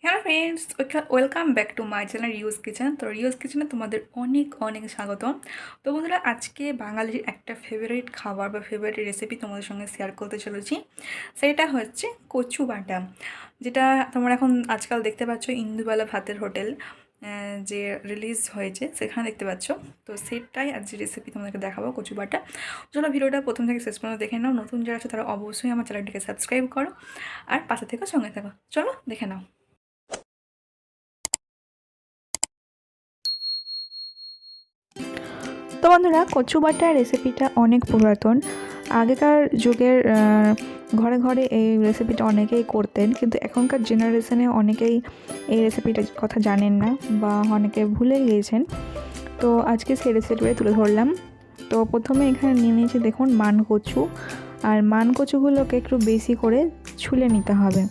Hello friends, welcome back to my channel reuse kitchen. তো reuse কিচেনে তোমাদের অনেক অনেক স্বাগতম। তো বন্ধুরা, আজকে বাঙালির একটা ফেভারিট খাবার বা ফেভারিট রেসিপি তোমাদের সঙ্গে শেয়ার করতে চলেছি। সেটা হচ্ছে কচু বাটা, যেটা তোমরা এখন আজকাল দেখতে পাচ্ছ ইন্দুবালা ভাতের হোটেল যে রিলিজ হয়েছে সেখানে দেখতে পাচ্ছ। তো সেটাই আজ যে রেসিপি তোমাদেরকে দেখাবো, কচু বাটা। চলো ভিডিওটা প্রথম থেকে শেষ পর্যন্ত দেখে নাও। নতুন যারা আছে তারা অবশ্যই আমার চ্যানেলটিকে সাবস্ক্রাইব করো আর পাশে থেকে সঙ্গে থাকো। চলো দেখে নাও। তো বন্ধুরা, কচু বাটার রেসিপিটা অনেক পুরাতন। আগেকার যুগের ঘরে ঘরে এই রেসিপিটা অনেকেই করতেন, কিন্তু এখনকার জেনারেশনে অনেকেই এই রেসিপিটার কথা জানেন না বা অনেকে ভুলে গিয়েছেন। তো আজকে সেই রেসিপিটা তুলে ধরলাম। তো প্রথমে এখানে নিয়ে নিয়েছি দেখুন মান কচু। আর মান কচুগুলোকে একটু বেশি করে ছুলে নিতে হবে,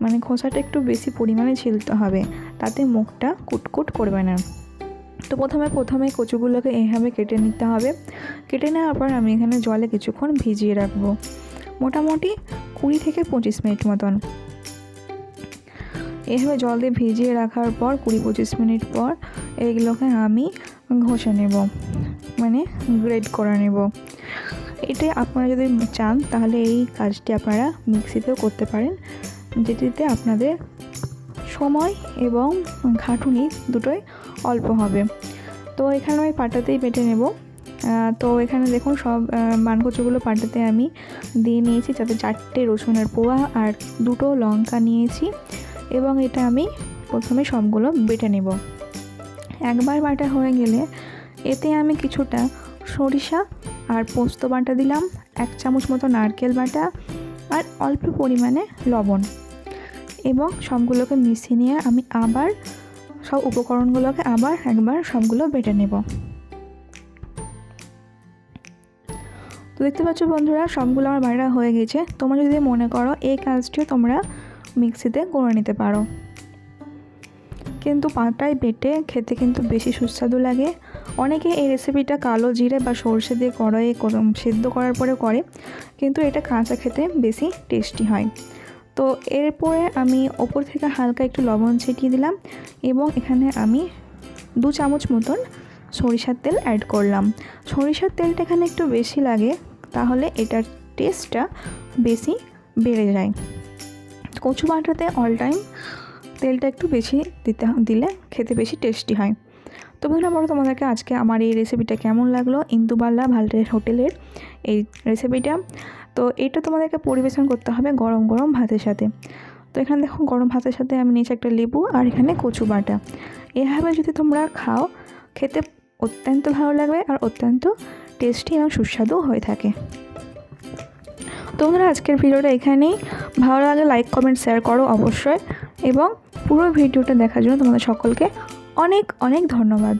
মানে খোসাটা একটু বেশি পরিমাণে ছিলতে হবে, তাতে মুখটা কুটকুট করবে না। তো প্রথমে কচুগুলোকে এইভাবে কেটে নিতে হবে। কেটে নেওয়ার পর আমি এখানে জলে কিছুক্ষণ ভিজিয়ে রাখবো, মোটামুটি 20 থেকে 25 মিনিট মতন। এইভাবে জল দিয়ে ভিজিয়ে রাখার পর 20-25 মিনিট পর এইগুলোকে আমি ঘষে নেব, মানে গ্রেড করে নেব। এটা আপনারা যদি চান তাহলে এই কাজটি আপনারা মিক্সিতেও করতে পারেন, যেটিতে আপনাদের সময় এবং খাটুনি দুটোই অল্প হবে। তো এখানে আমি পাটাতেই বেটে নেব। তো এখানে দেখুন সব মানকচুগুলো পাটাতে আমি দিয়ে নিয়েছি, যাতে 4টে রসুনের পোয়া আর 2টো লঙ্কা নিয়েছি, এবং এটা আমি প্রথমে সবগুলো বেটে নেব। একবার বাটা হয়ে গেলে এতে আমি কিছুটা সরিষা আর পোস্ত বাটা দিলাম, 1 চামচ মতো নারকেল বাটা আর অল্প পরিমাণে লবণ, এবং সবগুলোকে মিশিয়ে নিয়ে আমি আবার সব উপকরণগুলোকে আবার একবার সবগুলো বেটে নেব। তো দেখতে পাচ্ছ বন্ধুরা, সবগুলো আমার বাটা হয়ে গেছে। তোমরা যদি মনে করো এই কাজটিও তোমরা মিক্সিতে করে নিতে পারো, কিন্তু পাটায় বেটে খেতে কিন্তু বেশি সুস্বাদু লাগে। অনেকে এই রেসিপিটা কালো জিরে বা সর্ষে দিয়ে কড়াইয়ে সেদ্ধ করার পরে করে, কিন্তু এটা কাঁচা খেতে বেশি টেস্টি হয়। তো এরপরে আমি ওপর থেকে হালকা একটু লবণ ছিটিয়ে দিলাম, এবং এখানে আমি 2 চামচ মতন সরিষার তেল অ্যাড করলাম। সরিষার তেলটা এখানে একটু বেশি লাগে, তাহলে এটার টেস্টটা বেশি বেড়ে যায়। কচু বাটাতে অল টাইম তেলটা একটু বেশি দিলে খেতে বেশি টেস্টি হয়। তো বন্ধুরা, বলো তোমাদেরকে আজকে আমার এই রেসিপিটা কেমন লাগলো, ইন্দুবালা ভাতের হোটেলের এই রেসিপিটা। তো এটা তোমাদেরকে পরিবেশন করতে হবে গরম গরম ভাতের সাথে। তো এখানে দেখো গরম ভাতের সাথে আমি নিয়েছি একটা লেবু আর এখানে কচু বাটা। এভাবে যদি তোমরা খাও, খেতে অত্যন্ত ভালো লাগবে আর অত্যন্ত টেস্টি এবং সুস্বাদু হয়ে থাকে। তো বন্ধুরা, আজকের ভিডিওটা এখানেই। ভালো লাগলে লাইক কমেন্ট শেয়ার করো অবশ্যই, এবং পুরো ভিডিওটা দেখার জন্য তোমাদের সকলকে অনেক অনেক ধন্যবাদ।